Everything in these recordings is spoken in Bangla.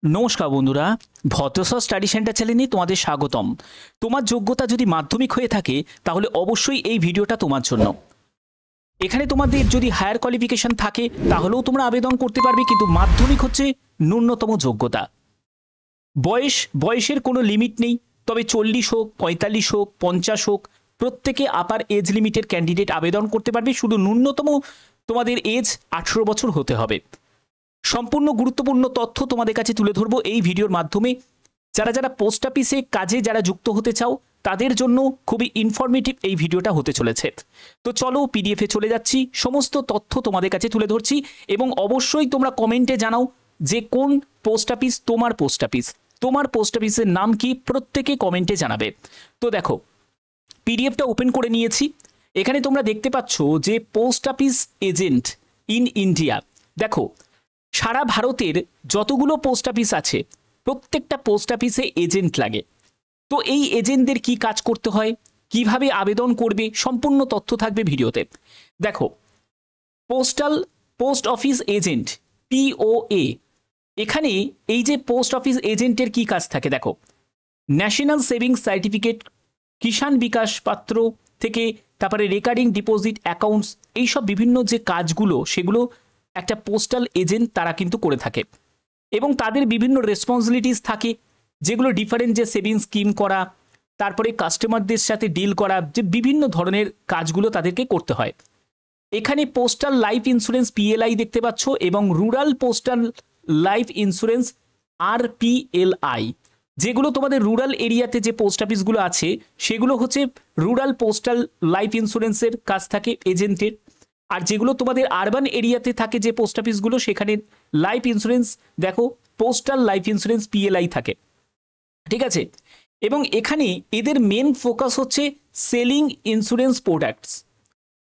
নমস্কার বন্ধুরা, ভদ্রসর স্টাডি সেন্টার চ্যানেলে তোমাদের স্বাগতম। তোমার যোগ্যতা যদি মাধ্যমিক হয়ে থাকে তাহলে অবশ্যই এই ভিডিওটা তোমার জন্য। এখানে তোমাদের যদি হায়ার কোয়ালিফিকেশন থাকে তাহলেও তোমরা আবেদন করতে পারবে, কিন্তু মাধ্যমিক হচ্ছে ন্যূনতম যোগ্যতা। বয়সের কোনো লিমিট নেই, তবে 40 হোক, 45 হোক, 50 হোক, প্রত্যেকে আপার এজ লিমিটের ক্যান্ডিডেট আবেদন করতে পারবে। শুধু ন্যূনতম তোমাদের এজ 18 বছর হতে হবে। সম্পূর্ণ গুরুত্বপূর্ণ তথ্য তোমাদের কাছে তুলে ধরবো এই ভিডিওর মাধ্যমে। যারা পোস্ট অফিসে কাজে যুক্ত হতে চাও তাদের জন্য খুবই ইনফরমেটিভ এই ভিডিওটা হতে চলেছে। তো চলো পিডিএফে চলে যাচ্ছি, সমস্ত তথ্য তোমাদের কাছে তুলে ধরছি এবং অবশ্যই তোমরা কমেন্টে জানাও যে কোন পোস্ট অফিস তোমার পোস্ট অফিসের নাম কি, প্রত্যেকে কমেন্টে জানাবে। তো দেখো, পিডিএফটা ওপেন করে নিয়েছি। এখানে তোমরা দেখতে পাচ্ছ যে post office agent in India. দেখো, সারা ভারতের যতগুলো পোস্ট অফিস আছে প্রত্যেকটা পোস্ট অফিসে এজেন্ট লাগে। তো এই এজেন্টদের কি কাজ করতে হয়, কিভাবে আবেদন করবে, সম্পূর্ণ তথ্য থাকবে ভিডিওতে। দেখো, পোস্ট অফিস এজেন্ট POA, এখানে এই যে পোস্ট অফিস এজেন্টের কি কাজ থাকে দেখো, ন্যাশনাল সেভিংস সার্টিফিকেট, কিষাণ বিকাশ পাত্র থেকে তারপরে রেকারিং ডিপোজিট অ্যাকাউন্টস, এইসব বিভিন্ন যে কাজগুলো সেগুলো একটা পোস্টাল এজেন্ট তারা কিন্তু করে থাকে এবং তাদের বিভিন্ন রেসপন্সিবিলিটিস থাকে, যেগুলো ডিফারেন্ট যে সেভিংস স্কিম করা, তারপরে কাস্টমারদের সাথে ডিল করা, যে বিভিন্ন ধরনের কাজগুলো তাদেরকে করতে হয়। এখানে পোস্টাল লাইফ ইন্স্যুরেন্স PLI দেখতে পাচ্ছ এবং rural postal life insurance RPLI, যেগুলো তোমাদের রুরাল এরিয়াতে যে পোস্ট অফিসগুলো আছে সেগুলো হচ্ছে রুরাল পোস্টাল লাইফ ইন্স্যুরেন্সের কাজ থাকে এজেন্টের। আর যেগুলো তোমাদের আরবান এরিয়াতে থাকে যে পোস্ট অফিসগুলো, সেখানে লাইফ ইন্স্যুরেন্স দেখো পোস্টাল লাইফ ইন্স্যুরেন্স PLI থাকে, ঠিক আছে। এবং এখানে এদের মেন ফোকাস হচ্ছে সেলিং ইন্স্যুরেন্স প্রোডাক্টস,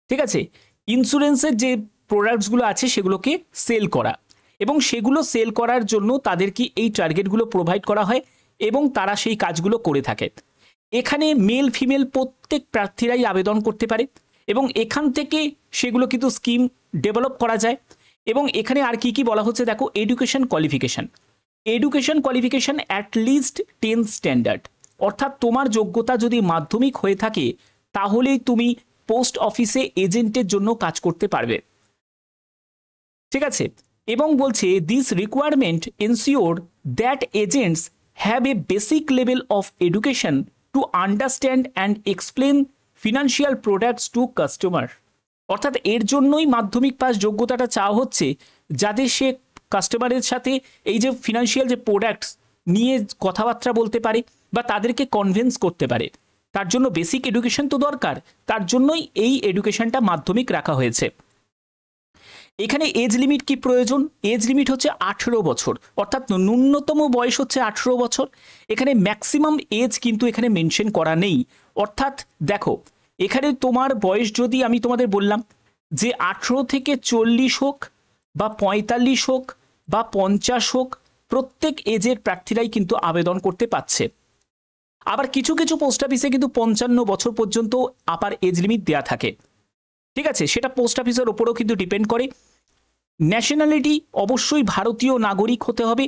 ঠিক আছে। ইন্স্যুরেন্সের যে প্রোডাক্টসগুলো আছে সেগুলোকে সেল করা, এবং সেগুলো সেল করার জন্য তাদেরকে এই টার্গেটগুলো প্রোভাইড করা হয় এবং তারা সেই কাজগুলো করে থাকে। এখানে মেল ফিমেল প্রত্যেক প্রার্থীরাই আবেদন করতে পারে এবং এখান থেকে সেগুলো কিন্তু স্কিম ডেভেলপ করা যায়। এবং এখানে আর কি কি বলা হচ্ছে দেখো, এডুকেশন কোয়ালিফিকেশন অ্যাটলিস্ট 10 স্ট্যান্ডার্ড, অর্থাৎ তোমার যোগ্যতা যদি মাধ্যমিক হয়ে থাকে তাহলেই তুমি পোস্ট অফিসে এজেন্টের জন্য কাজ করতে পারবে, ঠিক আছে। এবং বলছে this requirement ensure that agents have a basic level of education to understand and explain financial products to customer. অর্থাৎ এর জন্যই মাধ্যমিক পাস যোগ্যতাটা চাওয়া হচ্ছে, যাতে সে কাস্টমারের সাথে এই যে ফিনান্সিয়াল যে প্রোডাক্টস নিয়ে কথাবার্তা বলতে পারে বা তাদেরকে কনভিন্স করতে পারে। তার জন্য বেসিক এডুকেশন তো দরকার, তার জন্যই এই এডুকেশনটা মাধ্যমিক রাখা হয়েছে। এখানে এজ লিমিট কি প্রয়োজন, এজ লিমিট হচ্ছে 18 বছর, অর্থাৎ ন্যূনতম বয়স হচ্ছে 18 বছর। এখানে ম্যাক্সিমাম এজ কিন্তু এখানে মেনশন করা নেই। অর্থাৎ দেখো, এখানে তোমার বয়স যদি আমি তোমাদের বললাম যে 18 থেকে 40 হোক বা 45 হোক বা 50 হোক, প্রত্যেক এজের প্রার্থীরাই কিন্তু আবেদন করতে পারছে। আবার কিছু কিছু পোস্ট অফিসে কিন্তু 55 বছর পর্যন্ত আপার এজ লিমিট দেওয়া থাকে, ঠিক আছে। সেটা পোস্ট অফিসের ওপরেও কিন্তু ডিপেন্ড করে। ন্যাশনালিটি অবশ্যই ভারতীয় নাগরিক হতে হবে।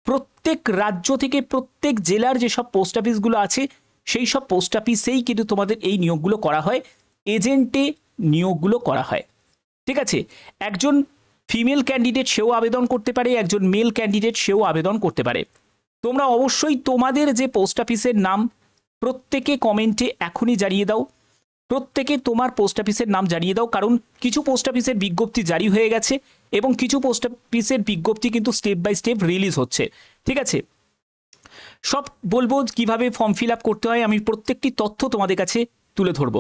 প্রত্যেক রাজ্য থেকে প্রত্যেক জেলার যেসব পোস্ট অফিসগুলো আছে সেই সব পোস্ট অফিসেই কিন্তু তোমাদের এই নিয়োগগুলো করা হয়, এজেন্টে নিয়োগগুলো করা হয়, ঠিক আছে। একজন ফিমেল ক্যান্ডিডেট সেও আবেদন করতে পারে, একজন মেল ক্যান্ডিডেট সেও আবেদন করতে পারে। তোমরা অবশ্যই তোমাদের যে পোস্ট অফিসের নাম প্রত্যেকে কমেন্টে এখনই জানিয়ে দাও, প্রত্যেকে তোমার পোস্ট অফিসের নাম জানিয়ে দাও, কারণ কিছু পোস্ট অফিসের বিজ্ঞপ্তি জারি হয়ে গেছে এবং কিছু পোস্ট অফিসের বিজ্ঞপ্তি কিন্তু স্টেপ বাই স্টেপ রিলিজ হচ্ছে, ঠিক আছে। সব বলবো কিভাবে ফর্ম ফিল আপ করতে হয়, আমি প্রত্যেকটি তথ্য তোমাদের কাছে তুলে ধরবো।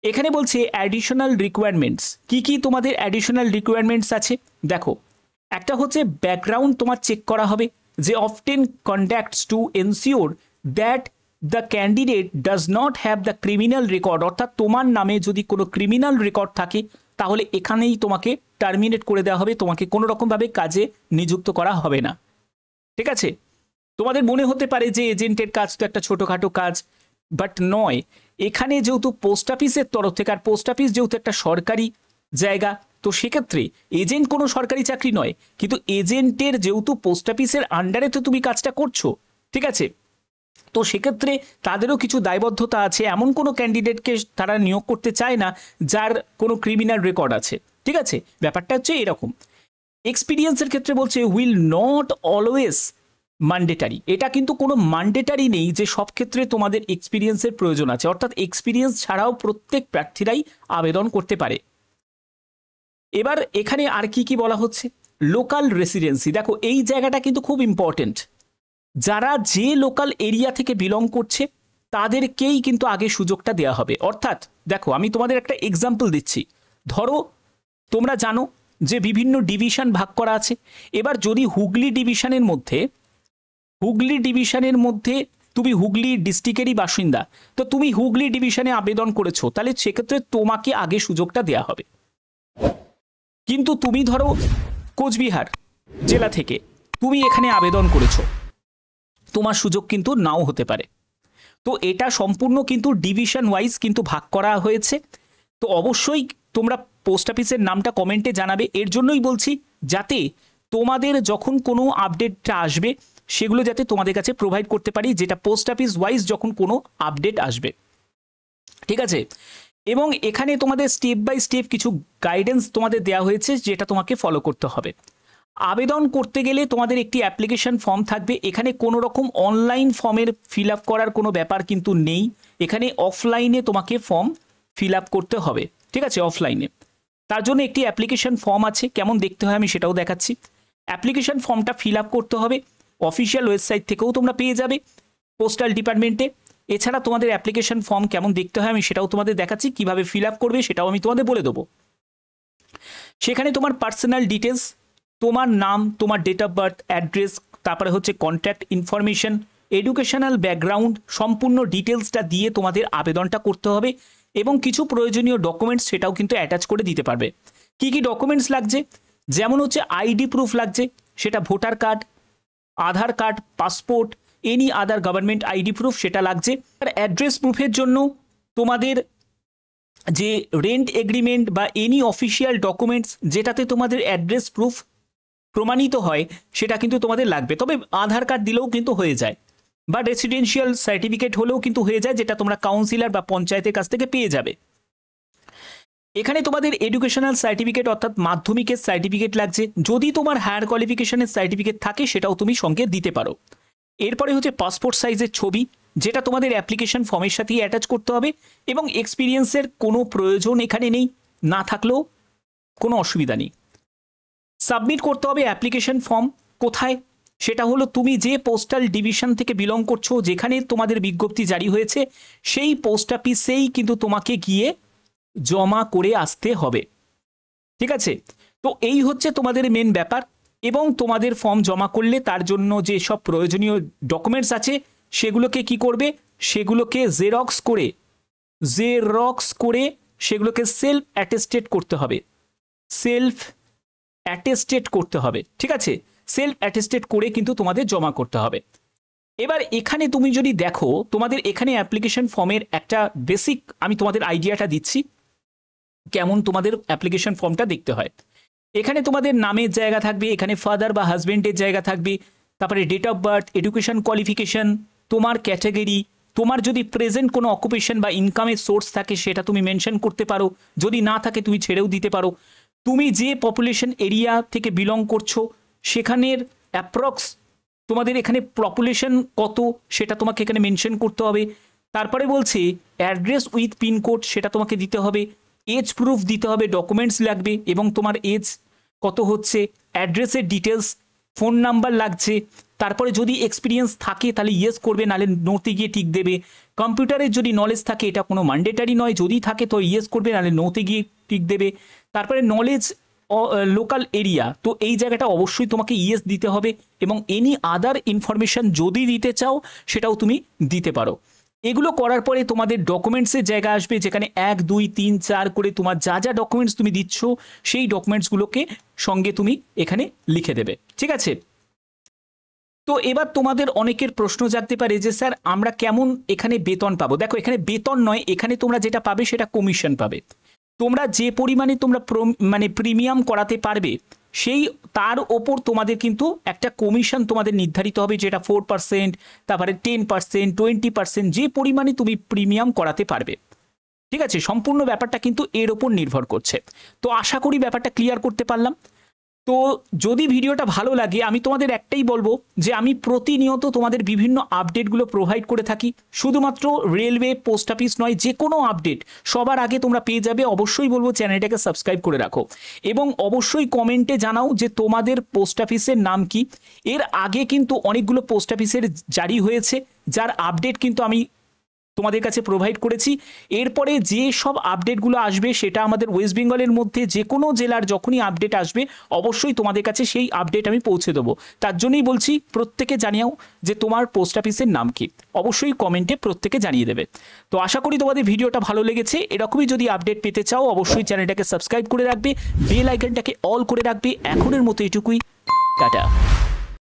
এখানে বলছে অ্যাডিশনাল রিকোয়ারমেন্টস, কি কি তোমাদের অ্যাডিশনাল রিকোয়ারমেন্টস আছে দেখো। একটা হচ্ছে ব্যাকগ্রাউন্ড তোমার চেক করা হবে, যে often conducts to ensure that the candidate does not have the criminal record, অর্থাৎ তোমার নামে যদি কোনো ক্রিমিনাল রেকর্ড থাকে তাহলে এখানেই তোমাকে টার্মিনেট করে দেওয়া হবে, তোমাকে কোনো রকমভাবে কাজে নিযুক্ত করা হবে না, ঠিক আছে। তোমাদের মনে হতে পারে যে এজেন্টের কাজ তো একটা ছোটোখাটো কাজ, বাট নয়। এখানে যেহেতু পোস্ট অফিসের তরফ থেকে, আর পোস্ট অফিস যেহেতু একটা সরকারি জায়গা, তো সেক্ষেত্রে এজেন্ট কোনো সরকারি চাকরি নয়, কিন্তু এজেন্টের যেহেতু পোস্ট অফিসের আন্ডারে তো তুমি কাজটা করছো, ঠিক আছে, তো সেক্ষেত্রে তাদেরও কিছু দায়বদ্ধতা আছে। এমন কোনো ক্যান্ডিডেটকে তারা নিয়োগ করতে চায় না যার কোনো ক্রিমিনাল রেকর্ড আছে, ঠিক আছে, ব্যাপারটা হচ্ছে এরকম। এক্সপিরিয়েন্সের ক্ষেত্রে বলছে উইল নট অলওয়েজ ম্যান্ডেটারি, এটা কিন্তু কোনো ম্যান্ডেটারি নেই যে সব ক্ষেত্রে তোমাদের এক্সপিরিয়েন্সের প্রয়োজন আছে, অর্থাৎ এক্সপিরিয়েন্স ছাড়াও প্রত্যেক প্রার্থীরাই আবেদন করতে পারে। এবার এখানে আর কি কি বলা হচ্ছে, লোকাল রেসিডেন্সি, দেখো এই জায়গাটা কিন্তু খুব ইম্পর্টেন্ট। যারা যে লোকাল এরিয়া থেকে বিলং করছে তাদেরকেই কিন্তু আগে সুযোগটা দেওয়া হবে। অর্থাৎ দেখো আমি তোমাদের একটা এক্সাম্পল দিচ্ছি, ধরো তোমরা জানো যে বিভিন্ন ডিভিশন ভাগ করা আছে। এবার যদি হুগলি ডিভিশনের মধ্যে তুমি হুগলি ডিস্ট্রিক্টেরই বাসিন্দা, তো তুমি হুগলি ডিভিশনে আবেদন করেছো, তাহলে সেক্ষেত্রে তোমাকে আগে সুযোগটা দেওয়া হবে। কিন্তু তুমি ধরো কোচবিহার জেলা থেকে তুমি এখানে আবেদন করেছো, তোমার সুযোগ কিন্তু নাও হতে পারে। তো এটা সম্পূর্ণ কিন্তু ডিভিশন ওয়াইজ কিন্তু ভাগ করা হয়েছে। তো অবশ্যই তোমরা পোস্ট অফিসের নামটা কমেন্টে জানাবে, এর জন্যই বলছি যাতে তোমাদের যখন কোনো আপডেটটা আসবে সেগুলো যাতে তোমাদের কাছে প্রোভাইড করতে পারি, যেটা পোস্ট অফিস ওয়াইজ যখন কোনো আপডেট আসবে, ঠিক আছে। এবং এখানে তোমাদের স্টেপ বাই স্টেপ কিছু গাইডেন্স তোমাদের দেওয়া হয়েছে যেটা তোমাকে ফলো করতে হবে। আবেদন করতে গেলে তোমাদের একটি অ্যাপ্লিকেশন ফর্ম থাকবে, এখানে কোনো রকম অনলাইন ফর্মের ফিল আপ করার কোনো ব্যাপার কিন্তু নেই, এখানে অফলাইনে তোমাকে ফর্ম ফিল আপ করতে হবে, ঠিক আছে, অফলাইনে। তার জন্য একটি অ্যাপ্লিকেশন ফর্ম আছে, কেমন দেখতে হয় আমি সেটাও দেখাচ্ছি। অ্যাপ্লিকেশন ফর্মটা ফিল আপ করতে হবে, অফিসিয়াল ওয়েবসাইট থেকেও তোমরা পেয়ে যাবে পোস্টাল ডিপার্টমেন্টে। এছাড়া তোমাদের অ্যাপ্লিকেশন ফর্ম কেমন দেখতে হয় আমি সেটাও তোমাদের দেখাচ্ছি, কিভাবে ফিল আপ করবে সেটাও আমি তোমাদের বলে দেবো। সেখানে তোমার পার্সোনাল ডিটেলস, তোমার নাম, তোমার ডেট অফ বার্থ, অ্যাড্রেস, তারপরে হচ্ছে কন্ট্যাক্ট ইনফরমেশন, এডুকেশনাল ব্যাকগ্রাউন্ড, সম্পূর্ণ ডিটেলসটা দিয়ে তোমাদের আবেদনটা করতে হবে। এবং কিছু প্রয়োজনীয় ডকুমেন্টস সেটাও কিন্তু অ্যাটাচ করে দিতে পারবে। কি কি ডকুমেন্টস লাগছে, যেমন হচ্ছে আইডি প্রুফ লাগছে, সেটা voter card, Aadhaar card, passport, any other government ID proof সেটা লাগছে। আর অ্যাড্রেস প্রুফের জন্য তোমাদের যে রেন্ট এগ্রিমেন্ট বা এনি অফিসিয়াল ডকুমেন্টস যেটাতে তোমাদের অ্যাড্রেস প্রুফ প্রমাণিত হয় সেটা কিন্তু তোমাদের লাগবে। তবে আধার কার্ড দিলেও কিন্তু হয়ে যায়, বা রেসিডেন্সিয়াল সার্টিফিকেট হলেও কিন্তু হয়ে যায়, যেটা তোমরা কাউন্সিলর বা পঞ্চায়েতের কাছ থেকে পেয়ে যাবে। এখানে তোমাদের এডুকেশনাল সার্টিফিকেট অর্থাৎ মাধ্যমিকের সার্টিফিকেট লাগছে, যদি তোমার হায়ার কোয়ালিফিকেশনের সার্টিফিকেট থাকে সেটাও তুমি সঙ্গে দিতে পারো। এরপরে হচ্ছে পাসপোর্ট সাইজের ছবি, যেটা তোমাদের অ্যাপ্লিকেশন ফর্মের সাথেই অ্যাটাচ করতে হবে। এবং এক্সপিরিয়েন্সের কোনো প্রয়োজন এখানে নেই, না থাকলেও কোনো অসুবিধা নেই। সাবমিট করতে হবে অ্যাপ্লিকেশন ফর্ম কোথায়, সেটা হলো তুমি যে পোস্টাল ডিভিশন থেকে বিলং করছো, যেখানে তোমাদের বিজ্ঞপ্তি জারি হয়েছে সেই পোস্ট অফিসেই কিন্তু তোমাকে গিয়ে জমা করে আসতে হবে, ঠিক আছে। তো এই হচ্ছে তোমাদের মেন ব্যাপার। এবং তোমাদের ফর্ম জমা করলে তার জন্য যে সব প্রয়োজনীয় ডকুমেন্টস আছে সেগুলোকে কি করবে, সেগুলোকে জেরক্স করে সেগুলোকে সেলফ অ্যাটেস্টেড করতে হবে, ঠিক আছে, সেলফ অ্যাটেস্টেড করে কিন্তু তোমাদের জমা করতে হবে। এবার এখানে তুমি যদি দেখো, তোমাদের এখানে অ্যাপ্লিকেশন ফর্মের একটা বেসিক আমি তোমাদের আইডিয়াটা দিচ্ছি কেমন তোমাদের অ্যাপ্লিকেশন ফর্মটা দেখতে হয়। এখানে তোমাদের নামের জায়গা থাকবে, এখানে ফাদার বা হাজবেন্ডের জায়গা থাকবে, তারপরে date of birth, education qualification, তোমার ক্যাটাগরি, তোমার যদি প্রেজেন্ট কোনো অকুপেশন বা ইনকামের সোর্স থাকে সেটা তুমি মেনশন করতে পারো, যদি না থাকে তুমি ছেড়েও দিতে পারো। তুমি যে পপুলেশন এরিয়া থেকে বিলং করছো সেখানের অ্যাপ্রক্স তোমাদের এখানে পপুলেশন কত সেটা তোমাকে এখানে মেনশন করতে হবে। তারপরে বলছে অ্যাড্রেস উইথ পিনকোড সেটা তোমাকে দিতে হবে, এজ প্রুফ দিতে হবে, ডকুমেন্টস লাগবে এবং তোমার এজ কত হচ্ছে, অ্যাড্রেসের ডিটেলস, ফোন নাম্বার লাগছে। তারপরে যদি এক্সপিরিয়েন্স থাকে তাহলে ইয়েস করবে, নাহলে নোতে গিয়ে টিক দেবে। কম্পিউটারের যদি নলেজ থাকে, এটা কোনো ম্যান্ডেটারি নয়, যদি থাকে তো ইয়েস করবে, নাহলে নোতে গিয়ে টিক দেবে। তারপরে নলেজ লোকাল এরিয়া, তো এই জায়গাটা অবশ্যই তোমাকে ইয়েস দিতে হবে। এবং এনি আদার ইনফরমেশন যদি দিতে চাও সেটাও তুমি দিতে পারো। এগুলো করার পরে তোমাদের ডকুমেন্টসের জায়গা আসবে, যেখানে 1 2 3 4 করে তোমার যা যা ডকুমেন্টস তুমি দিচ্ছ সেই ডকুমেন্টসগুলোকে সঙ্গে তুমি এখানে লিখে দেবে, ঠিক আছে। তো এবার তোমাদের অনেকের প্রশ্ন জাগতে পারে যে স্যার আমরা কেমন এখানে বেতন পাবো। দেখো এখানে বেতন নয়, এখানে তোমরা যেটা পাবে সেটা কমিশন পাবে। তোমরা যে পরিমাণে তোমরা মানে প্রিমিয়াম করাতে পারবে সেই তার ওপর তোমাদের কিন্তু একটা কমিশন তোমাদের নির্ধারিত হবে, যেটা 4%, তারপরে 10%, 20%, যে পরিমাণে তুমি প্রিমিয়াম করাতে পারবে। ঠিক আছে, সম্পূর্ণ ব্যাপারটা কিন্তু এর ওপর নির্ভর করছে। তো আশা করি ব্যাপারটা ক্লিয়ার করতে পারলাম। তো যদি ভিডিওটা ভালো লাগে, আমি তোমাদের একটাই বলবো যে আমি প্রতিনিয়ত তোমাদের বিভিন্ন আপডেটগুলো প্রোভাইড করে থাকি। শুধুমাত্র রেলওয়ে, পোস্ট অফিস নয়, যে কোনো আপডেট সবার আগে তোমরা পেয়ে যাবে। অবশ্যই বলবো চ্যানেলটাকে সাবস্ক্রাইব করে রাখো এবং অবশ্যই কমেন্টে জানাও যে তোমাদের পোস্ট অফিসের নাম কি। এর আগে কিন্তু অনেকগুলো পোস্ট অফিসের জারি হয়েছে, যার আপডেট কিন্তু আমি তোমাদের কাছে প্রোভাইড করেছি। এরপরে যে সব আপডেটগুলো আসবে সেটা আমাদের ওয়েস্ট বেঙ্গলের মধ্যে যে কোনো জেলার যখনই আপডেট আসবে অবশ্যই তোমাদের কাছে সেই আপডেট আমি পৌঁছে দেবো। তার জন্যই বলছি প্রত্যেকে জানিও যে তোমার পোস্ট অফিসের নাম কি, অবশ্যই কমেন্টে প্রত্যেকে জানিয়ে দেবে। তো আশা করি তোমাদের ভিডিওটা ভালো লেগেছে। এরকমই যদি আপডেট পেতে চাও অবশ্যই চ্যানেলটাকে সাবস্ক্রাইব করে রাখবে, বেল আইকনটাকে অল করে রাখবে। এখনের মতো এটুকুই, টাটা।